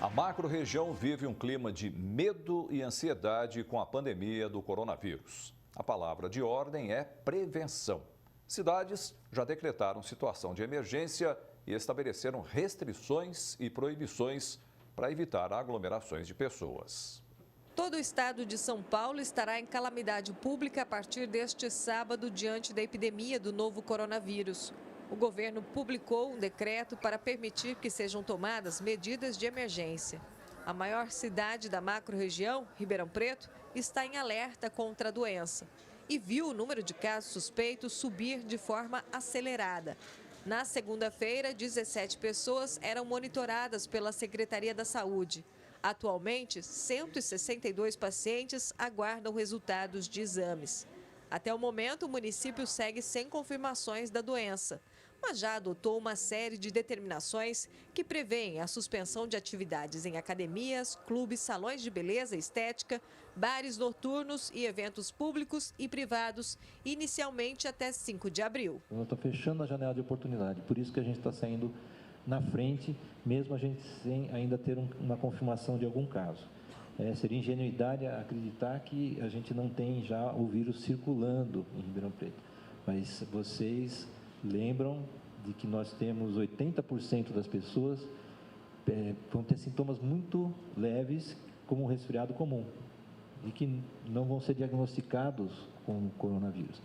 A macro-região vive um clima de medo e ansiedade com a pandemia do coronavírus. A palavra de ordem é prevenção. Cidades já decretaram situação de emergência e estabeleceram restrições e proibições para evitar aglomerações de pessoas. Todo o estado de São Paulo estará em calamidade pública a partir deste sábado, diante da epidemia do novo coronavírus. O governo publicou um decreto para permitir que sejam tomadas medidas de emergência. A maior cidade da macro-região, Ribeirão Preto, está em alerta contra a doença e viu o número de casos suspeitos subir de forma acelerada. Na segunda-feira, 17 pessoas eram monitoradas pela Secretaria da Saúde. Atualmente, 162 pacientes aguardam resultados de exames. Até o momento, o município segue sem confirmações da doença, mas já adotou uma série de determinações que prevêem a suspensão de atividades em academias, clubes, salões de beleza e estética, bares noturnos e eventos públicos e privados, inicialmente até 5 de abril. Eu estou fechando a janela de oportunidade, por isso que a gente está saindo na frente, mesmo a gente sem ainda ter uma confirmação de algum caso. Seria ingenuidade acreditar que a gente não tem já o vírus circulando em Ribeirão Preto. Mas vocês lembram de que nós temos 80% das pessoas vão ter sintomas muito leves, como um resfriado comum, e que não vão ser diagnosticados com coronavírus.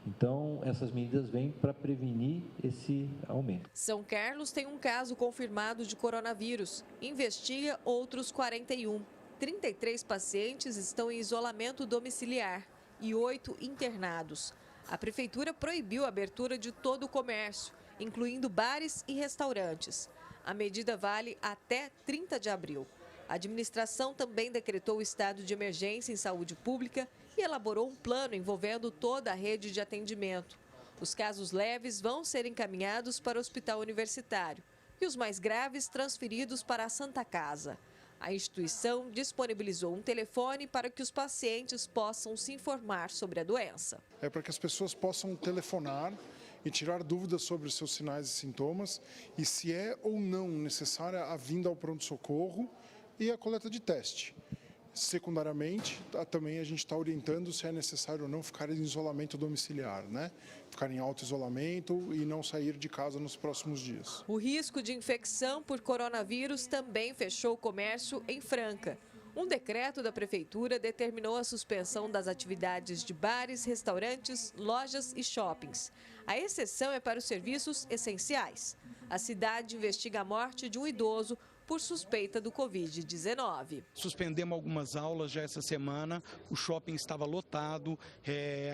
Então, essas medidas vêm para prevenir esse aumento. São Carlos tem um caso confirmado de coronavírus. Investiga outros 41. 33 pacientes estão em isolamento domiciliar e 8 internados. A prefeitura proibiu a abertura de todo o comércio, incluindo bares e restaurantes. A medida vale até 30 de abril. A administração também decretou o estado de emergência em saúde pública e elaborou um plano envolvendo toda a rede de atendimento. Os casos leves vão ser encaminhados para o hospital universitário e os mais graves transferidos para a Santa Casa. A instituição disponibilizou um telefone para que os pacientes possam se informar sobre a doença. É para que as pessoas possam telefonar e tirar dúvidas sobre os seus sinais e sintomas e se é ou não necessária a vinda ao pronto-socorro e a coleta de teste. Secundariamente, também a gente está orientando se é necessário ou não ficar em isolamento domiciliar, né? Ficar em auto-isolamento e não sair de casa nos próximos dias. O risco de infecção por coronavírus também fechou o comércio em Franca. Um decreto da prefeitura determinou a suspensão das atividades de bares, restaurantes, lojas e shoppings. A exceção é para os serviços essenciais. A cidade investiga a morte de um idoso por suspeita do Covid-19. Suspendemos algumas aulas já essa semana, o shopping estava lotado,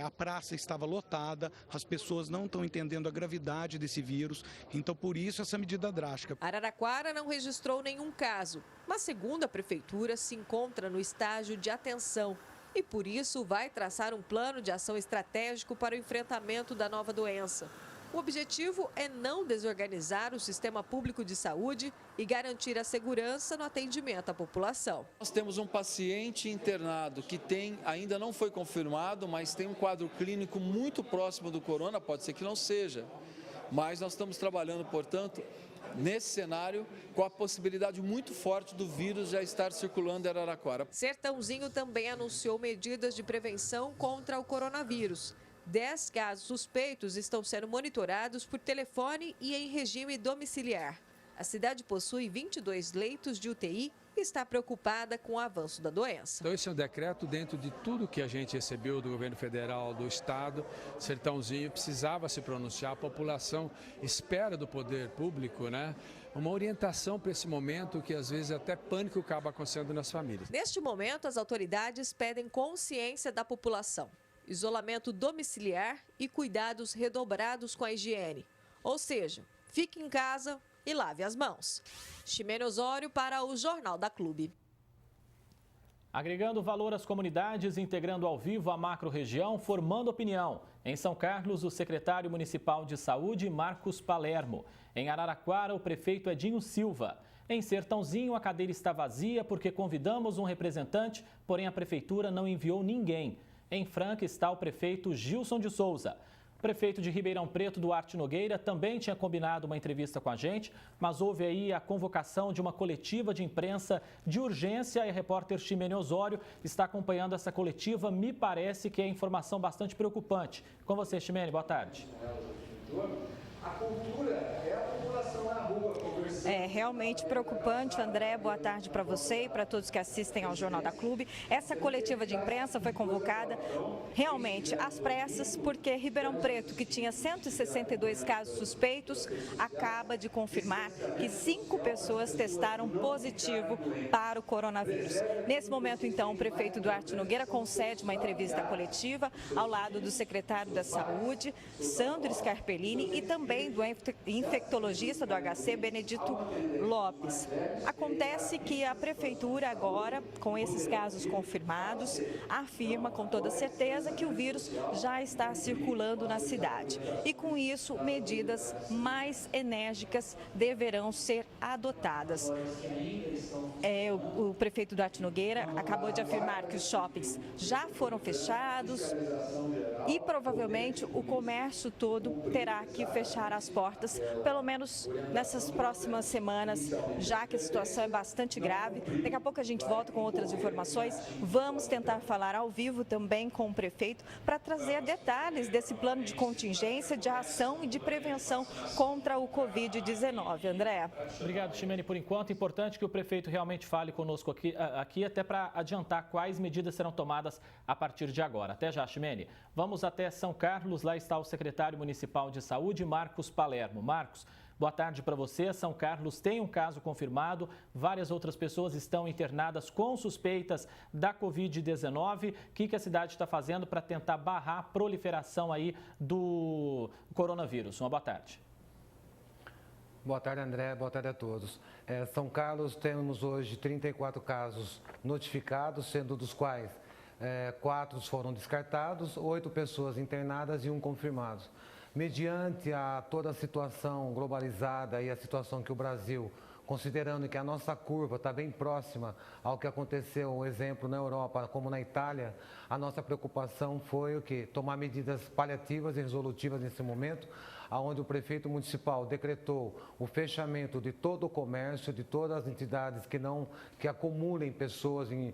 a praça estava lotada, as pessoas não estão entendendo a gravidade desse vírus, então por isso essa medida drástica. Araraquara não registrou nenhum caso, mas segundo a prefeitura se encontra no estágio de atenção e por isso vai traçar um plano de ação estratégico para o enfrentamento da nova doença. O objetivo é não desorganizar o sistema público de saúde e garantir a segurança no atendimento à população. Nós temos um paciente internado que ainda não foi confirmado, mas tem um quadro clínico muito próximo do corona, pode ser que não seja. Mas nós estamos trabalhando, portanto, nesse cenário, com a possibilidade muito forte do vírus já estar circulando em Araraquara. Sertãozinho também anunciou medidas de prevenção contra o coronavírus. 10 casos suspeitos estão sendo monitorados por telefone e em regime domiciliar. A cidade possui 22 leitos de UTI e está preocupada com o avanço da doença. Então, esse é um decreto dentro de tudo que a gente recebeu do governo federal, do estado. Sertãozinho precisava se pronunciar, a população espera do poder público, né? Uma orientação para esse momento que às vezes até pânico acaba acontecendo nas famílias. Neste momento, as autoridades pedem consciência da população. Isolamento domiciliar e cuidados redobrados com a higiene. Ou seja, fique em casa e lave as mãos. Ximena Osório para o Jornal da Clube. Agregando valor às comunidades, integrando ao vivo a macro-região, formando opinião. Em São Carlos, o secretário municipal de saúde, Marcos Palermo. Em Araraquara, o prefeito Edinho Silva. Em Sertãozinho, a cadeira está vazia porque convidamos um representante, porém a prefeitura não enviou ninguém. Em Franca está o prefeito Gilson de Souza. O prefeito de Ribeirão Preto, Duarte Nogueira, também tinha combinado uma entrevista com a gente, mas houve aí a convocação de uma coletiva de imprensa de urgência e a repórter Ximene Osório está acompanhando essa coletiva. Me parece que é informação bastante preocupante. Com você, Ximene, boa tarde. A cultura é a população na rua conversando. É realmente preocupante, André. Boa tarde para você e para todos que assistem ao Jornal da Clube. Essa coletiva de imprensa foi convocada realmente às pressas, porque Ribeirão Preto, que tinha 162 casos suspeitos, acaba de confirmar que 5 pessoas testaram positivo para o coronavírus. Nesse momento, então, o prefeito Duarte Nogueira concede uma entrevista coletiva ao lado do secretário da Saúde, Sandro Scarpellini, e também do infectologista do HC, Benedito Lopes. Acontece que a prefeitura agora, com esses casos confirmados, afirma com toda certeza que o vírus já está circulando na cidade. E com isso, medidas mais enérgicas deverão ser adotadas. O prefeito Duarte Nogueira acabou de afirmar que os shoppings já foram fechados e provavelmente o comércio todo terá que fechar as portas, pelo menos nessas próximas semanas, já que a situação é bastante grave. Daqui a pouco a gente volta com outras informações. Vamos tentar falar ao vivo também com o prefeito para trazer detalhes desse plano de contingência, de ação e de prevenção contra o Covid-19. André. Obrigado, Ximene. Por enquanto, é importante que o prefeito realmente fale conosco aqui até para adiantar quais medidas serão tomadas a partir de agora. Até já, Ximene. Vamos até São Carlos, lá está o secretário municipal de saúde, Marcos Palermo. Marcos, boa tarde para você. São Carlos tem um caso confirmado, várias outras pessoas estão internadas com suspeitas da Covid-19. O que a cidade está fazendo para tentar barrar a proliferação aí do coronavírus? Uma boa tarde. Boa tarde, André. Boa tarde a todos. São Carlos, temos hoje 34 casos notificados, sendo dos quais 4 foram descartados, 8 pessoas internadas e 1 confirmado. Mediante toda a situação globalizada e a situação que o Brasil, considerando que a nossa curva está bem próxima ao que aconteceu, um exemplo, na Europa, como na Itália, a nossa preocupação foi o quê? Tomar medidas paliativas e resolutivas nesse momento, onde o prefeito municipal decretou o fechamento de todo o comércio, de todas as entidades que acumulem pessoas em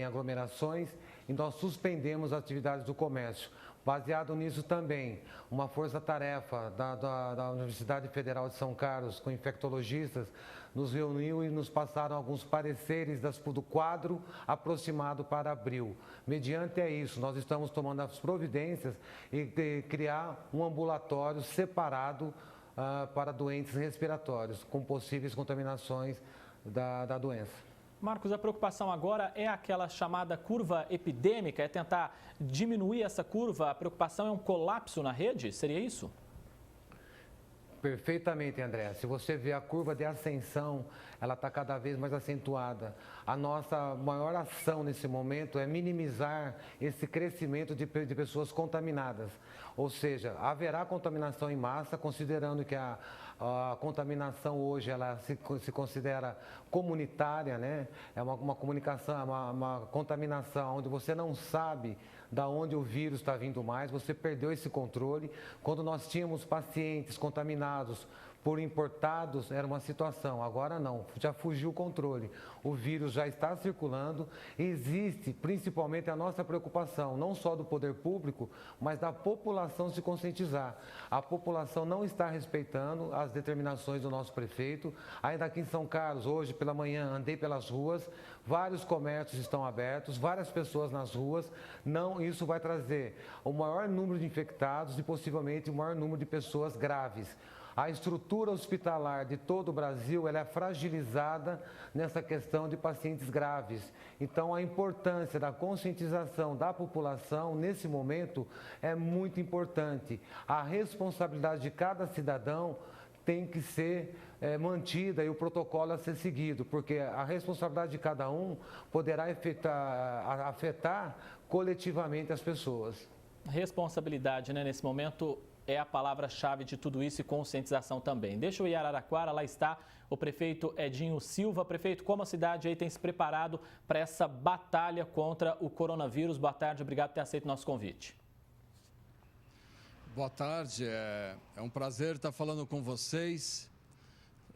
aglomerações, e nós suspendemos as atividades do comércio. Baseado nisso também, uma força-tarefa da Universidade Federal de São Carlos, com infectologistas, nos reuniu e nos passaram alguns pareceres do quadro aproximado para abril. Mediante isso, nós estamos tomando as providências e de criar um ambulatório separado para doentes respiratórios, com possíveis contaminações da doença. Marcos, a preocupação agora é aquela chamada curva epidêmica, é tentar diminuir essa curva. A preocupação é um colapso na rede? Seria isso? Perfeitamente, André. Se você vê a curva de ascensão, ela está cada vez mais acentuada. A nossa maior ação nesse momento é minimizar esse crescimento de pessoas contaminadas. Ou seja, haverá contaminação em massa, considerando que a contaminação hoje ela se considera comunitária, né? É uma comunicação, uma contaminação onde você não sabe da onde o vírus está vindo mais, você perdeu esse controle. Quando nós tínhamos pacientes contaminados por importados, era uma situação. Agora não, já fugiu o controle. O vírus já está circulando e existe principalmente a nossa preocupação, não só do poder público, mas da população se conscientizar. A população não está respeitando as determinações do nosso prefeito. Ainda aqui em São Carlos, hoje pela manhã, andei pelas ruas, vários comércios estão abertos, várias pessoas nas ruas. Não, isso vai trazer o maior número de infectados e possivelmente o maior número de pessoas graves. A estrutura hospitalar de todo o Brasil ela é fragilizada nessa questão de pacientes graves. Então, a importância da conscientização da população nesse momento é muito importante. A responsabilidade de cada cidadão tem que ser mantida e o protocolo a ser seguido, porque a responsabilidade de cada um poderá afetar coletivamente as pessoas. Responsabilidade, né, nesse momento é a palavra-chave de tudo isso e conscientização também. Deixa eu ir a Araraquara, lá está o prefeito Edinho Silva. Prefeito, como a cidade aí tem se preparado para essa batalha contra o coronavírus? Boa tarde, obrigado por ter aceito o nosso convite. Boa tarde, é um prazer estar falando com vocês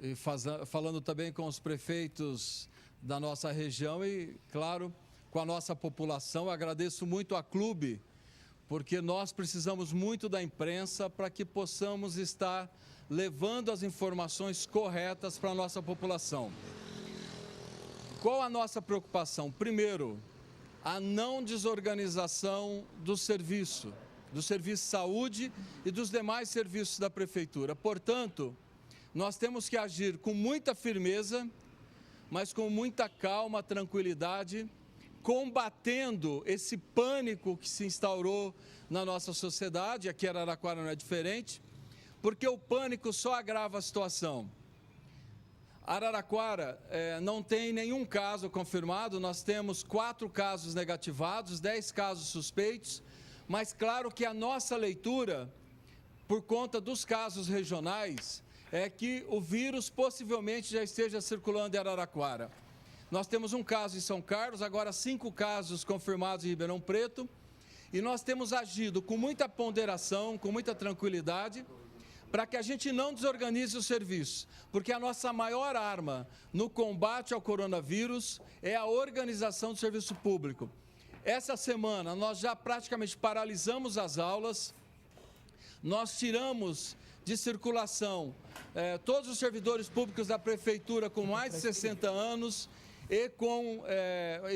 e falando também com os prefeitos da nossa região e, claro, com a nossa população. Eu agradeço muito à Clube, porque nós precisamos muito da imprensa para que possamos estar levando as informações corretas para a nossa população. Qual a nossa preocupação? Primeiro, a não desorganização do serviço de saúde e dos demais serviços da Prefeitura. Portanto, nós temos que agir com muita firmeza, mas com muita calma, tranquilidade, combatendo esse pânico que se instaurou na nossa sociedade. Aqui em Araraquara não é diferente, porque o pânico só agrava a situação. Araraquara não tem nenhum caso confirmado, nós temos 4 casos negativados, 10 casos suspeitos, mas claro que a nossa leitura, por conta dos casos regionais, é que o vírus possivelmente já esteja circulando em Araraquara. Nós temos um caso em São Carlos, agora 5 casos confirmados em Ribeirão Preto, e nós temos agido com muita ponderação, com muita tranquilidade, para que a gente não desorganize o serviço, porque a nossa maior arma no combate ao coronavírus é a organização do serviço público. Essa semana nós já praticamente paralisamos as aulas, nós tiramos de circulação todos os servidores públicos da Prefeitura com mais de 60 anos e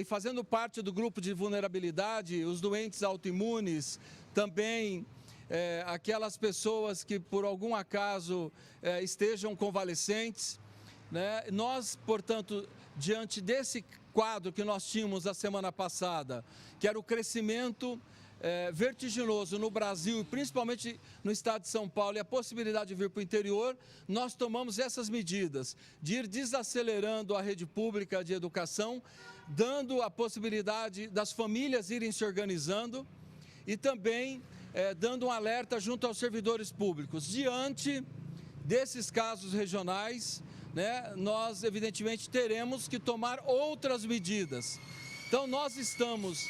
fazendo parte do grupo de vulnerabilidade, os doentes autoimunes, também aquelas pessoas que por algum acaso estejam convalescentes, né? Nós, portanto, diante desse quadro que nós tínhamos a semana passada, que era o crescimento vertiginoso no Brasil e principalmente no estado de São Paulo e a possibilidade de vir para o interior, nós tomamos essas medidas de ir desacelerando a rede pública de educação, dando a possibilidade das famílias irem se organizando e também dando um alerta junto aos servidores públicos. Diante desses casos regionais, né, nós evidentemente teremos que tomar outras medidas. Então nós estamos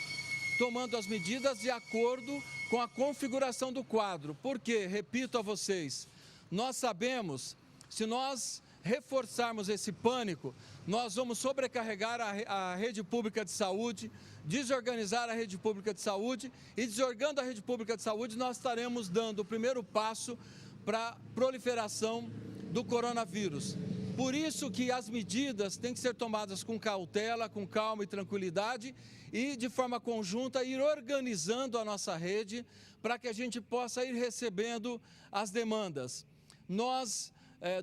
tomando as medidas de acordo com a configuração do quadro. Porque, repito a vocês, nós sabemos, se nós reforçarmos esse pânico, nós vamos sobrecarregar a rede pública de saúde, desorganizar a rede pública de saúde e, desorganizando a rede pública de saúde, nós estaremos dando o primeiro passo para a proliferação do coronavírus. Por isso que as medidas têm que ser tomadas com cautela, com calma e tranquilidade e, de forma conjunta, ir organizando a nossa rede para que a gente possa ir recebendo as demandas. Nós,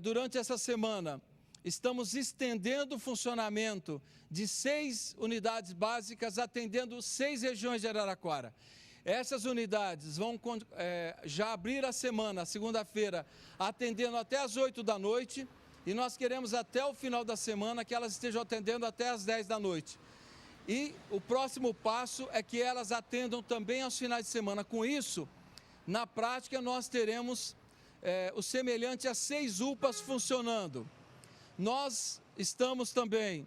durante essa semana, estamos estendendo o funcionamento de 6 unidades básicas, atendendo 6 regiões de Araraquara. Essas unidades vão já abrir a semana, segunda-feira, atendendo até às 8 da noite, e nós queremos até o final da semana que elas estejam atendendo até às 10 da noite. E o próximo passo é que elas atendam também aos finais de semana. Com isso, na prática, nós teremos o semelhante a 6 UPAs funcionando. Nós estamos também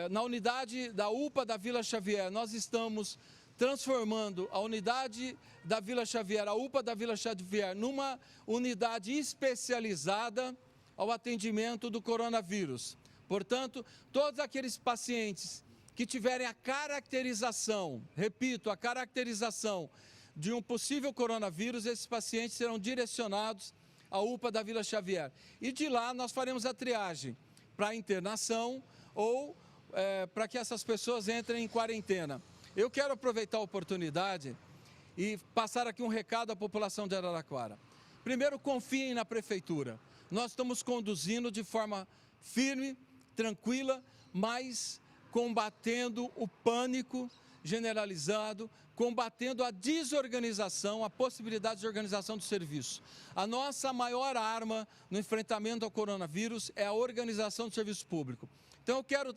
na unidade da UPA da Vila Xavier, nós estamos transformando a unidade da Vila Xavier, a UPA da Vila Xavier, numa unidade especializada ao atendimento do coronavírus. Portanto, todos aqueles pacientes que tiverem a caracterização, repito, a caracterização de um possível coronavírus, esses pacientes serão direcionados à UPA da Vila Xavier. E de lá nós faremos a triagem para internação ou para que essas pessoas entrem em quarentena. Eu quero aproveitar a oportunidade e passar aqui um recado à população de Araraquara. Primeiro, confiem na Prefeitura. Nós estamos conduzindo de forma firme, tranquila, mas combatendo o pânico generalizado, combatendo a desorganização, a possibilidade de organização do serviço. A nossa maior arma no enfrentamento ao coronavírus é a organização do serviço público. Então eu quero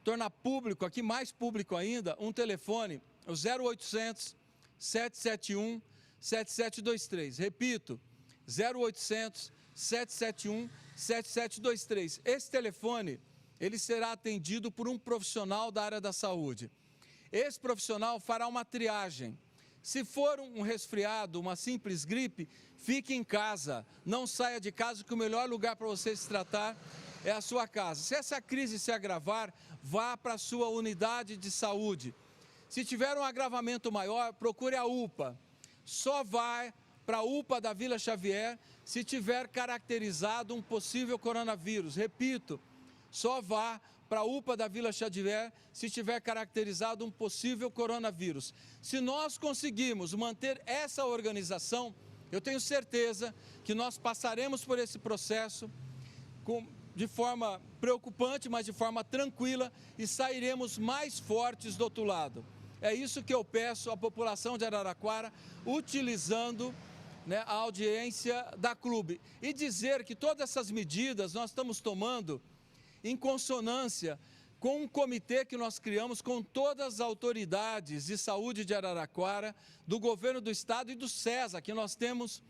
tornar público, aqui mais público ainda, um telefone, o 0800 771 7723. Repito, 0800 771 7723. Esse telefone, ele será atendido por um profissional da área da saúde. Esse profissional fará uma triagem. Se for um resfriado, uma simples gripe, fique em casa, não saia de casa, que o melhor lugar para você se tratar é a sua casa. Se essa crise se agravar, vá para a sua unidade de saúde. Se tiver um agravamento maior, procure a UPA. Só vá para a UPA da Vila Xavier se tiver caracterizado um possível coronavírus. Repito, só vá para a UPA da Vila Xavier se tiver caracterizado um possível coronavírus. Se nós conseguirmos manter essa organização, eu tenho certeza que nós passaremos por esse processo de forma preocupante, mas de forma tranquila, e sairemos mais fortes do outro lado. É isso que eu peço à população de Araraquara, utilizando a audiência da Clube. E dizer que todas essas medidas nós estamos tomando em consonância com um comitê que nós criamos com todas as autoridades de saúde de Araraquara, do governo do estado e do SESA, que nós temos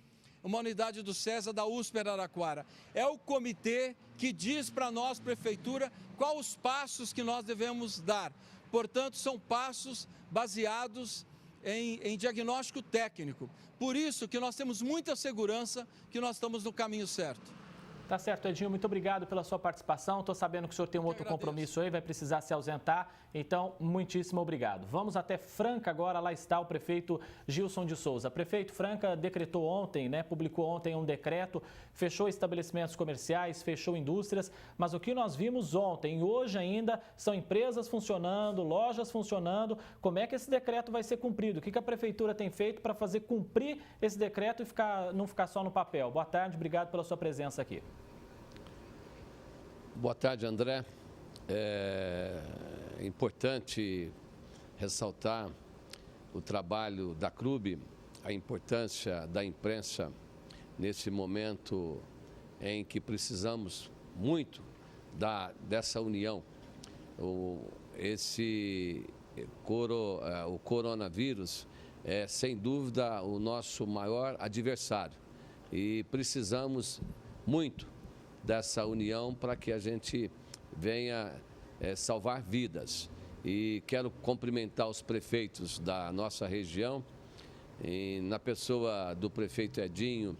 uma unidade do SESA da USP Araraquara. É o comitê que diz para nós, prefeitura, quais os passos que nós devemos dar. Portanto, são passos baseados em diagnóstico técnico. Por isso que nós temos muita segurança que nós estamos no caminho certo. Tá certo, Edinho, muito obrigado pela sua participação. Estou sabendo que o senhor tem um outro compromisso aí, vai precisar se ausentar, então muitíssimo obrigado. Vamos até Franca agora, lá está o prefeito Gilson de Souza. Prefeito, Franca decretou ontem, publicou ontem um decreto, fechou estabelecimentos comerciais, fechou indústrias, mas o que nós vimos ontem e hoje ainda são empresas funcionando, lojas funcionando. Como é que esse decreto vai ser cumprido? O que a prefeitura tem feito para fazer cumprir esse decreto e não ficar só no papel? Boa tarde, obrigado pela sua presença aqui. Boa tarde, André. É importante ressaltar o trabalho da Clube, a importância da imprensa nesse momento em que precisamos muito dessa união. O coronavírus é, sem dúvida, o nosso maior adversário e precisamos muito dessa união para que a gente venha salvar vidas. E quero cumprimentar os prefeitos da nossa região, na pessoa do prefeito Edinho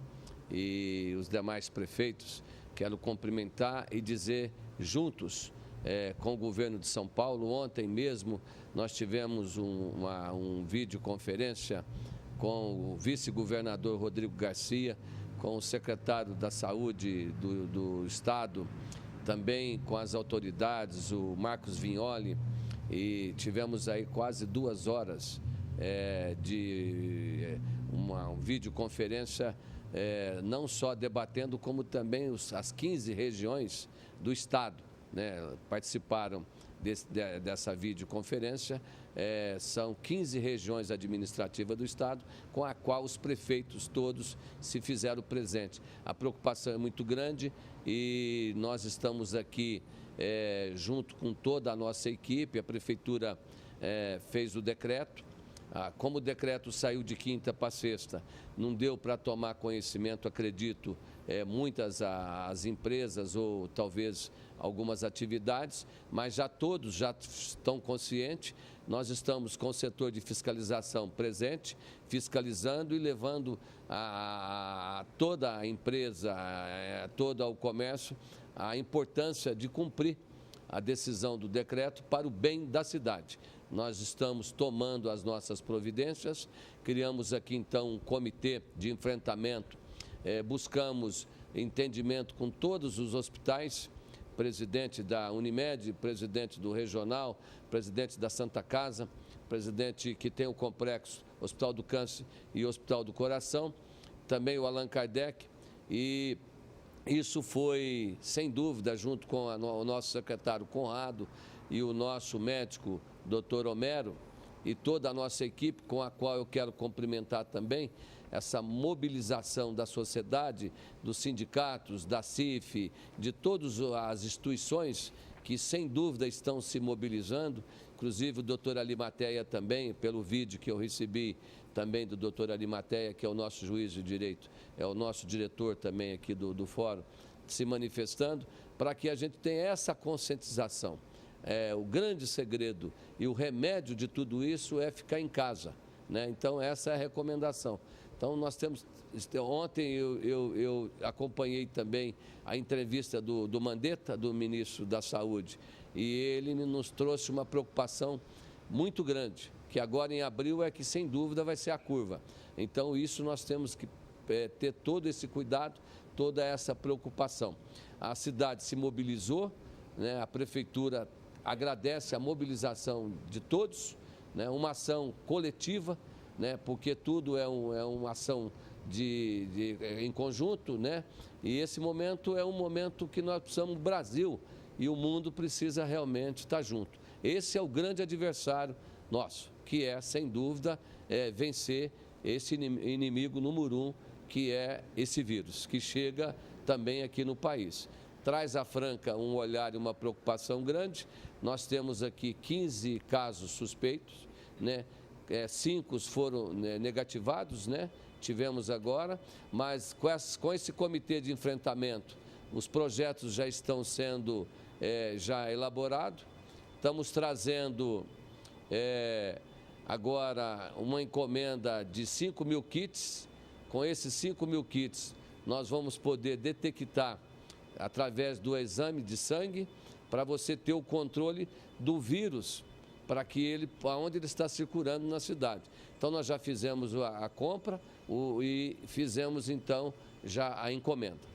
e os demais prefeitos, quero cumprimentar e dizer juntos com o governo de São Paulo. Ontem mesmo nós tivemos uma videoconferência com o vice-governador Rodrigo Garcia, com o secretário da Saúde do Estado, também com as autoridades, o Marcos Vignoli, e tivemos aí quase 2 horas de uma videoconferência, não só debatendo, como também as 15 regiões do Estado, participaram dessa videoconferência. São 15 regiões administrativas do Estado, com a qual os prefeitos todos se fizeram presente. A preocupação é muito grande e nós estamos aqui junto com toda a nossa equipe. A Prefeitura fez o decreto. Como o decreto saiu de quinta para sexta, não deu para tomar conhecimento, acredito, muitas as empresas ou talvez algumas atividades, mas todos já estão conscientes. Nós estamos com o setor de fiscalização presente, fiscalizando e levando a toda a empresa, todo o comércio, a importância de cumprir a decisão do decreto para o bem da cidade. Nós estamos tomando as nossas providências, criamos aqui então um comitê de enfrentamento, buscamos entendimento com todos os hospitais, presidente da Unimed, presidente do Regional, presidente da Santa Casa, presidente que tem o complexo Hospital do Câncer e Hospital do Coração, também o Allan Kardec, e isso foi, sem dúvida, junto com o nosso secretário Conrado e o nosso médico, Dr. Homero, e toda a nossa equipe, com a qual eu quero cumprimentar também, essa mobilização da sociedade, dos sindicatos, da CIF, de todas as instituições que, sem dúvida, estão se mobilizando, inclusive o doutor Alimateia também, pelo vídeo que eu recebi também do doutor Alimateia, que é o nosso juiz de direito, é o nosso diretor também aqui do fórum, se manifestando, para que a gente tenha essa conscientização. O grande segredo e o remédio de tudo isso é ficar em casa. né? Então, essa é a recomendação. Então, nós temos... Ontem eu acompanhei também a entrevista do Mandetta, do ministro da Saúde, e ele nos trouxe uma preocupação muito grande, que agora em abril é que, sem dúvida, vai ser a curva. Então, isso nós temos que ter todo esse cuidado, toda essa preocupação. A cidade se mobilizou, né? A prefeitura agradece a mobilização de todos, né? Uma ação coletiva, né? Porque tudo é uma ação em conjunto, né? E esse momento é um momento que nós precisamos, o Brasil e o mundo precisa realmente estar junto. Esse é o grande adversário nosso, que é, sem dúvida, vencer esse inimigo número 1, que é esse vírus, que chega também aqui no país. Traz à Franca um olhar e uma preocupação grande. Nós temos aqui 15 casos suspeitos, né? 5 foram negativados, né? Tivemos agora, mas com esse comitê de enfrentamento, os projetos já estão sendo já elaborados. Estamos trazendo agora uma encomenda de 5.000 kits. Com esses 5.000 kits, nós vamos poder detectar, através do exame de sangue, para você ter o controle do vírus, para onde ele está circulando na cidade. Então, nós já fizemos a compra e fizemos, então, já a encomenda.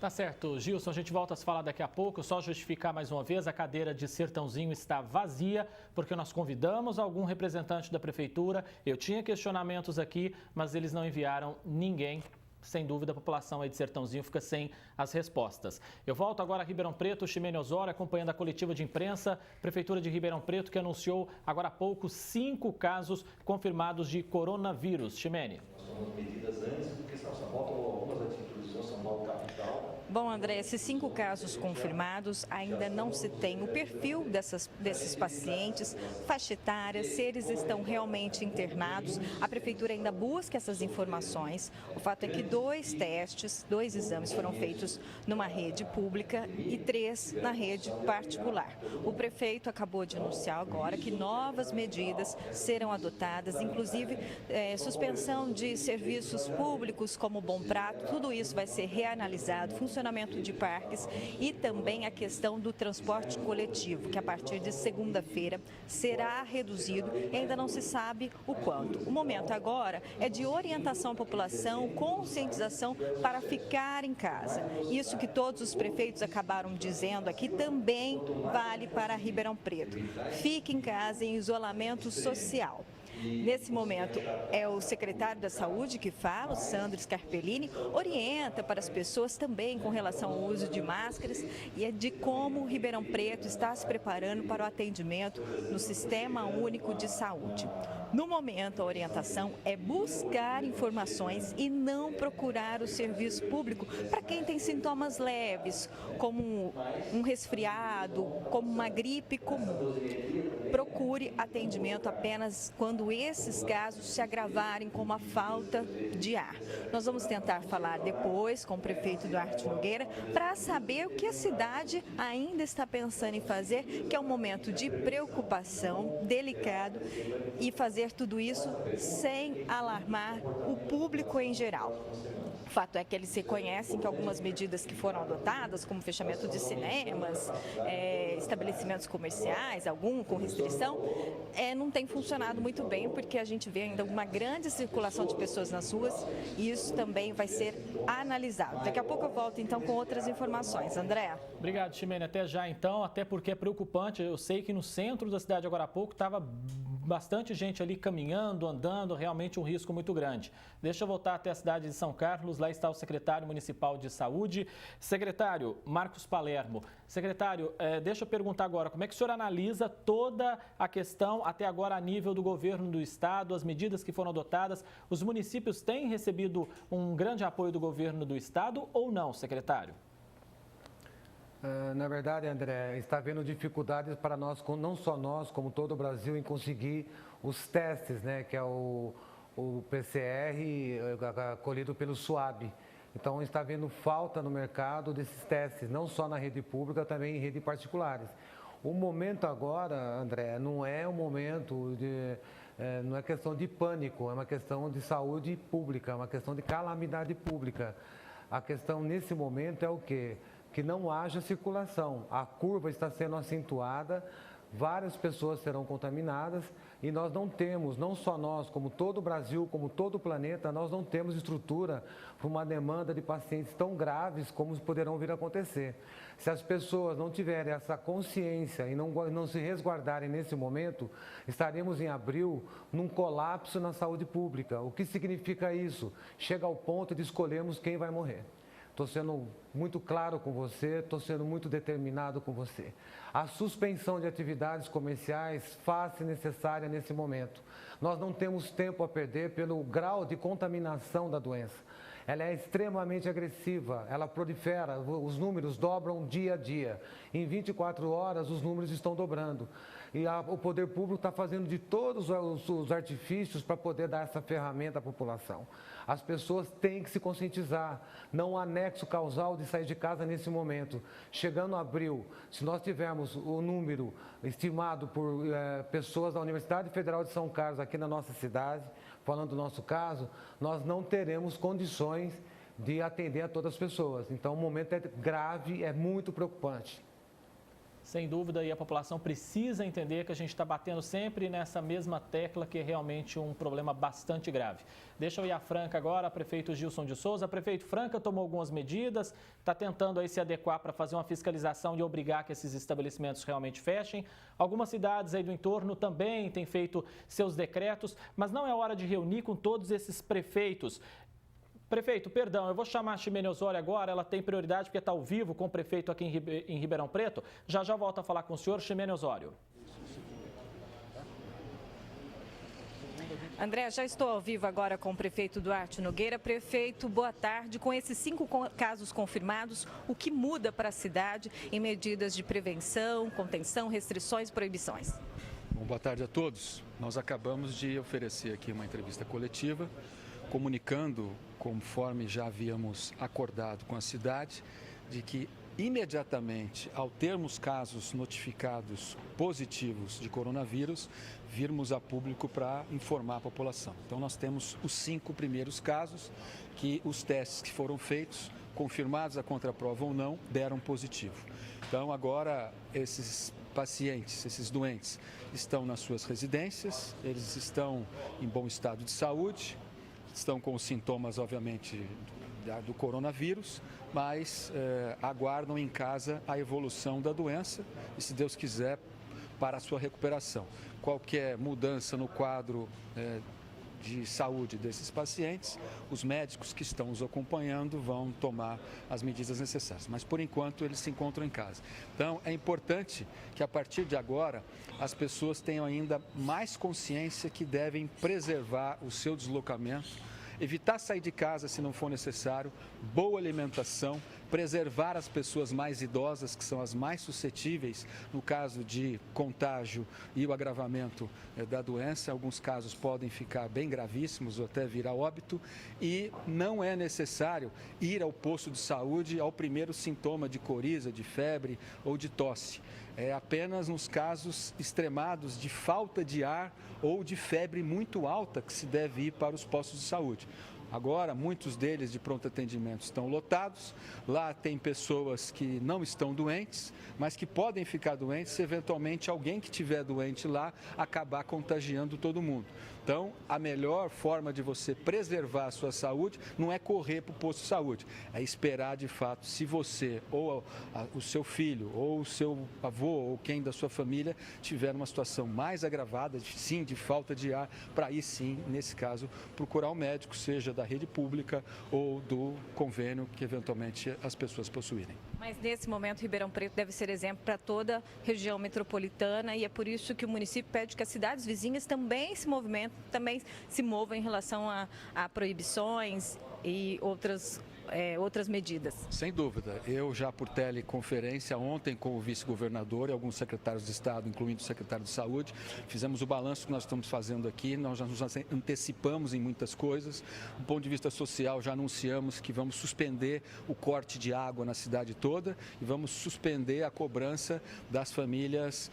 Tá certo, Gilson, a gente volta a se falar daqui a pouco. Só justificar mais uma vez, a cadeira de Sertãozinho está vazia, porque nós convidamos algum representante da prefeitura. Eu tinha questionamentos aqui, mas eles não enviaram ninguém. Sem dúvida, a população aí de Sertãozinho fica sem as respostas. Eu volto agora a Ribeirão Preto, Ximene Osório, acompanhando a coletiva de imprensa. Prefeitura de Ribeirão Preto, que anunciou agora há pouco 5 casos confirmados de coronavírus. Ximene. Medidas antes, porque só faltam algumas atitudes em São Paulo, capital. Bom, André, esses 5 casos confirmados, ainda não se tem o perfil desses pacientes, faixa etária, se eles estão realmente internados. A prefeitura ainda busca essas informações. O fato é que 2 exames foram feitos numa rede pública e 3 na rede particular. O prefeito acabou de anunciar agora que novas medidas serão adotadas, inclusive suspensão de serviços públicos como Bom Prato, tudo isso vai ser reanalisado, funcionamento de parques e também a questão do transporte coletivo, que a partir de segunda-feira será reduzido e ainda não se sabe o quanto. O momento agora é de orientação à população, conscientização para ficar em casa. Isso que todos os prefeitos acabaram dizendo aqui também vale para Ribeirão Preto. Fique em casa em isolamento social. Nesse momento, é o secretário da Saúde que fala, o Sandro Scarpellini, orienta para as pessoas também com relação ao uso de máscaras e é de como Ribeirão Preto está se preparando para o atendimento no Sistema Único de Saúde. No momento, a orientação é buscar informações e não procurar o serviço público para quem tem sintomas leves, como um resfriado, como uma gripe comum. Procure atendimento apenas quando esses casos se agravarem, como a falta de ar. Nós vamos tentar falar depois com o prefeito Duarte Nogueira para saber o que a cidade ainda está pensando em fazer, que é um momento de preocupação delicado e fazer tudo isso sem alarmar o público em geral. O fato é que eles reconhecem que algumas medidas que foram adotadas, como fechamento de cinemas, estabelecimentos comerciais, algum com restrição, não tem funcionado muito bem, porque a gente vê ainda uma grande circulação de pessoas nas ruas e isso também vai ser analisado. Daqui a pouco eu volto então com outras informações. André? Obrigado, Ximene. Até já então, até porque é preocupante. Eu sei que no centro da cidade agora há pouco estava bastante gente ali caminhando, andando, realmente um risco muito grande. Deixa eu voltar até a cidade de São Carlos, lá está o secretário municipal de saúde, secretário Marcos Palermo. Secretário, deixa eu perguntar agora, como é que o senhor analisa toda a questão até agora a nível do governo do estado, as medidas que foram adotadas? Os municípios têm recebido um grande apoio do governo do estado ou não, secretário? Na verdade, André, está havendo dificuldades para nós, não só nós, como todo o Brasil, em conseguir os testes, né, que é o PCR colhido pelo SUAB. Então, está havendo falta no mercado desses testes, não só na rede pública, também em redes particulares. O momento agora, André, não é o momento não é questão de pânico, é uma questão de saúde pública, é uma questão de calamidade pública. A questão nesse momento é o quê? Que não haja circulação. A curva está sendo acentuada, várias pessoas serão contaminadas e nós não temos, não só nós, como todo o Brasil, como todo o planeta, nós não temos estrutura para uma demanda de pacientes tão graves como poderão vir a acontecer. Se as pessoas não tiverem essa consciência e não se resguardarem nesse momento, estaremos em abril num colapso na saúde pública. O que significa isso? Chega ao ponto de escolhermos quem vai morrer. Estou sendo muito claro com você, estou sendo muito determinado com você. A suspensão de atividades comerciais faz-se necessária nesse momento. Nós não temos tempo a perder pelo grau de contaminação da doença. Ela é extremamente agressiva, ela prolifera, os números dobram dia a dia. Em 24 horas, os números estão dobrando. E o poder público está fazendo de todos os artifícios para poder dar essa ferramenta à população. As pessoas têm que se conscientizar. Não há nexo causal de sair de casa nesse momento. Chegando a abril, se nós tivermos o número estimado por pessoas da Universidade Federal de São Carlos aqui na nossa cidade, falando do nosso caso, nós não teremos condições de atender a todas as pessoas. Então, o momento é grave, é muito preocupante. Sem dúvida, e a população precisa entender que a gente está batendo sempre nessa mesma tecla, que é realmente um problema bastante grave. Deixa eu ir a Franca agora, prefeito Gilson de Souza. Prefeito, Franca tomou algumas medidas, está tentando aí se adequar para fazer uma fiscalização e obrigar que esses estabelecimentos realmente fechem. Algumas cidades aí do entorno também têm feito seus decretos, mas não é hora de reunir com todos esses prefeitos. Prefeito, perdão, eu vou chamar a Ximene Osório agora, ela tem prioridade porque está ao vivo com o prefeito aqui em Ribeirão Preto. Já volto a falar com o senhor, Ximene Osório. André, já estou ao vivo agora com o prefeito Duarte Nogueira. Prefeito, boa tarde. Com esses 5 casos confirmados, o que muda para a cidade em medidas de prevenção, contenção, restrições e proibições? Bom, boa tarde a todos. Nós acabamos de oferecer aqui uma entrevista coletiva, comunicando, conforme já havíamos acordado com a cidade, de que imediatamente, ao termos casos notificados positivos de coronavírus, virmos a público para informar a população. Então, nós temos os 5 primeiros casos que os testes que foram feitos, confirmados a contraprova ou não, deram positivo. Então, agora, esses pacientes, esses doentes, estão nas suas residências, eles estão em bom estado de saúde, estão com os sintomas, obviamente, do coronavírus, mas aguardam em casa a evolução da doença e, se Deus quiser, para a sua recuperação. Qualquer mudança no quadro de saúde desses pacientes, os médicos que estão os acompanhando vão tomar as medidas necessárias. Mas, por enquanto, eles se encontram em casa. Então, é importante que, a partir de agora, as pessoas tenham ainda mais consciência que devem preservar o seu deslocamento, evitar sair de casa se não for necessário, boa alimentação, preservar as pessoas mais idosas, que são as mais suscetíveis no caso de contágio e o agravamento da doença. Alguns casos podem ficar bem gravíssimos ou até virar óbito, e não é necessário ir ao posto de saúde ao primeiro sintoma de coriza, de febre ou de tosse. É apenas nos casos extremados de falta de ar ou de febre muito alta que se deve ir para os postos de saúde. Agora, muitos deles de pronto atendimento estão lotados. Lá tem pessoas que não estão doentes, mas que podem ficar doentes se eventualmente alguém que estiver doente lá acabar contagiando todo mundo. Então, a melhor forma de você preservar a sua saúde não é correr para o posto de saúde, é esperar de fato, se você ou o seu filho ou o seu avô ou quem da sua família tiver uma situação mais agravada, sim, de falta de ar, para aí sim, nesse caso, procurar um médico, seja da rede pública ou do convênio que eventualmente as pessoas possuírem. Mas nesse momento, Ribeirão Preto deve ser exemplo para toda a região metropolitana, e é por isso que o município pede que as cidades vizinhas também se movimentem, também se movam em relação a proibições e outras outras medidas? Sem dúvida. Eu já por teleconferência ontem com o vice-governador e alguns secretários de Estado, incluindo o secretário de Saúde, fizemos o balanço que nós estamos fazendo aqui. Nós já nos antecipamos em muitas coisas. Do ponto de vista social, já anunciamos que vamos suspender o corte de água na cidade toda e vamos suspender a cobrança das famílias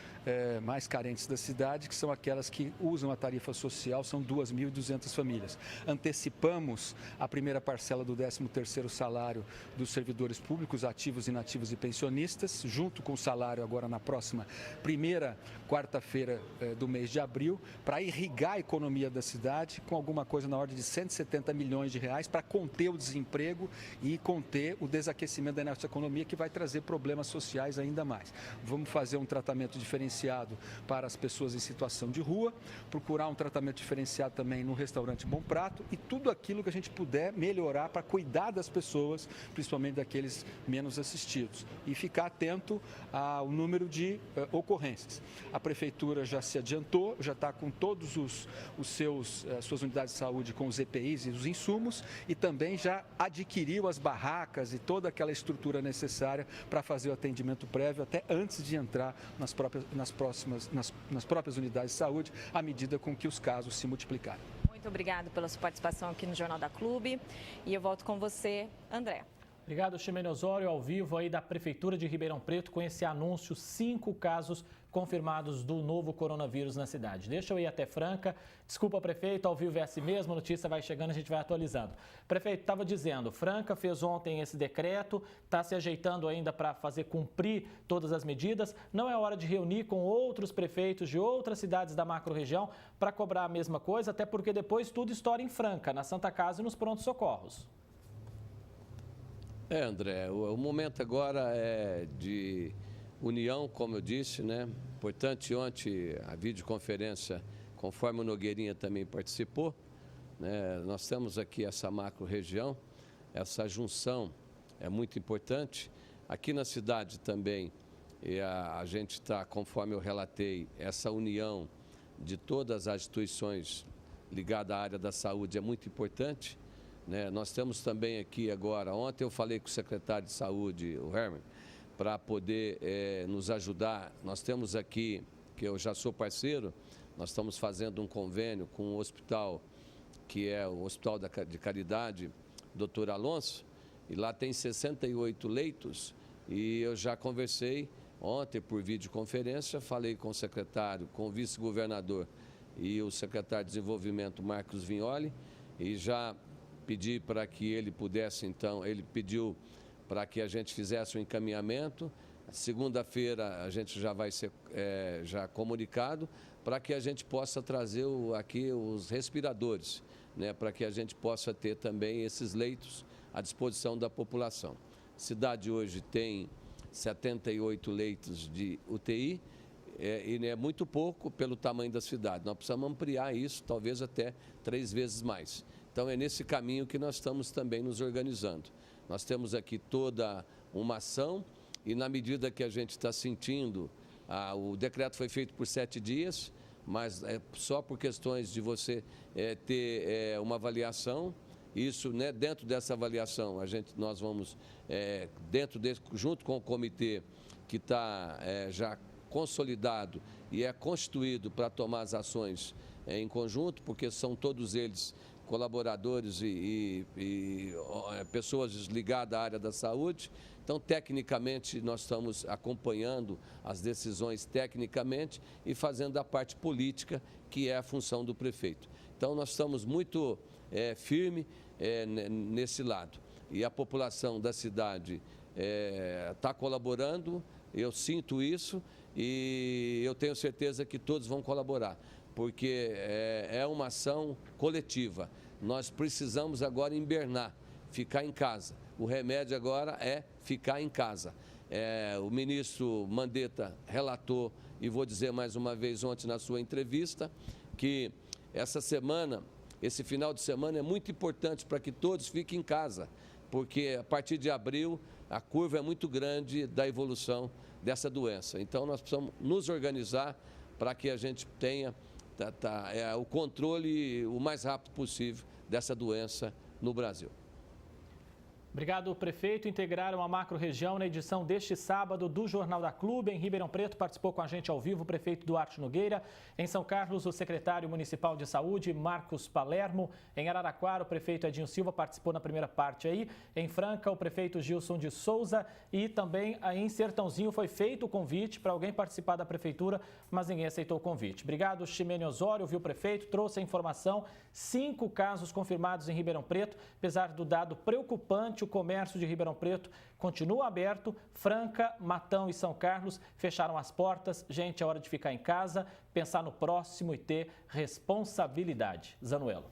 mais carentes da cidade, que são aquelas que usam a tarifa social, são 2.200 famílias. Antecipamos a primeira parcela do 13º salário dos servidores públicos, ativos, inativos e pensionistas, junto com o salário agora na próxima primeira quarta-feira do mês de abril, para irrigar a economia da cidade com alguma coisa na ordem de 170 milhões de reais para conter o desemprego e conter o desaquecimento da nossa economia, que vai trazer problemas sociais ainda mais. Vamos fazer um tratamento diferenciado para as pessoas em situação de rua, procurar um tratamento diferenciado também no restaurante Bom Prato e tudo aquilo que a gente puder melhorar para cuidar das pessoas, principalmente daqueles menos assistidos, e ficar atento ao número de ocorrências. A prefeitura já se adiantou, já está com todos suas unidades de saúde com os EPIs e os insumos e também já adquiriu as barracas e toda aquela estrutura necessária para fazer o atendimento prévio até antes de entrar nas próprias unidades de saúde, à medida com que os casos se multiplicarem. Muito obrigado pela sua participação aqui no Jornal da Clube. E eu volto com você, André. Obrigado, Ximene Osório, ao vivo aí da Prefeitura de Ribeirão Preto com esse anúncio, 5 casos confirmados do novo coronavírus na cidade. Deixa eu ir até Franca. Desculpa, prefeito, ao vivo é assim mesmo, a notícia vai chegando, a gente vai atualizando. Prefeito, estava dizendo, Franca fez ontem esse decreto, está se ajeitando ainda para fazer cumprir todas as medidas. Não é hora de reunir com outros prefeitos de outras cidades da macro-região para cobrar a mesma coisa, até porque depois tudo estoura em Franca, na Santa Casa e nos prontos-socorros. André, o momento agora é de união, como eu disse, né? Importante ontem a videoconferência, conforme o Nogueirinha também participou, né? Nós temos aqui essa macro-região, essa junção é muito importante. Aqui na cidade também, a gente está, conforme eu relatei, essa união de todas as instituições ligadas à área da saúde é muito importante. Nós temos também aqui agora, ontem eu falei com o secretário de saúde, o Herman, para poder nos ajudar. Nós temos aqui, que eu já sou parceiro, nós estamos fazendo um convênio com o hospital, que é o Hospital de Caridade, Dr. Alonso, e lá tem 68 leitos, e eu já conversei ontem por videoconferência, falei com o secretário, com o vice-governador e o secretário de Desenvolvimento, Marcos Vignoli, e já pedi para que ele pudesse, então, ele pediu para que a gente fizesse um encaminhamento. Segunda-feira a gente já vai ser já comunicado para que a gente possa trazer aqui os respiradores, né, para que a gente possa ter também esses leitos à disposição da população. A cidade hoje tem 78 leitos de UTI, e é muito pouco pelo tamanho da cidade. Nós precisamos ampliar isso, talvez até 3 vezes mais. Então, é nesse caminho que nós estamos também nos organizando. Nós temos aqui toda uma ação e, na medida que a gente está sentindo, o decreto foi feito por 7 dias, mas é só por questões de você ter uma avaliação. Isso, né, dentro dessa avaliação, nós vamos, junto com o comitê que está já consolidado e é constituído para tomar as ações em conjunto, porque são todos eles colaboradores e pessoas ligadas à área da saúde. Então, tecnicamente, nós estamos acompanhando as decisões tecnicamente e fazendo a parte política, que é a função do prefeito. Então, nós estamos muito firmes nesse lado. E a população da cidade está colaborando, eu sinto isso e eu tenho certeza que todos vão colaborar, porque é uma ação coletiva. Nós precisamos agora invernar, ficar em casa. O remédio agora é ficar em casa. O ministro Mandetta relatou, e vou dizer mais uma vez ontem na sua entrevista, que esse final de semana é muito importante para que todos fiquem em casa, porque a partir de abril a curva é muito grande da evolução dessa doença. Então nós precisamos nos organizar para que a gente tenha o controle o mais rápido possível dessa doença no Brasil. Obrigado, prefeito. Integraram a macro-região na edição deste sábado do Jornal da Clube. Em Ribeirão Preto, participou com a gente ao vivo o prefeito Duarte Nogueira. Em São Carlos, o secretário municipal de saúde, Marcos Palermo. Em Araraquara, o prefeito Edinho Silva participou na primeira parte aí. Em Franca, o prefeito Gilson de Souza. E também aí em Sertãozinho foi feito o convite para alguém participar da prefeitura, mas ninguém aceitou o convite. Obrigado, Ximene Osório, viu, prefeito? Trouxe a informação. 5 casos confirmados em Ribeirão Preto. Apesar do dado preocupante, o comércio de Ribeirão Preto continua aberto. Franca, Matão e São Carlos fecharam as portas. Gente, é hora de ficar em casa, pensar no próximo e ter responsabilidade. Zanuelo.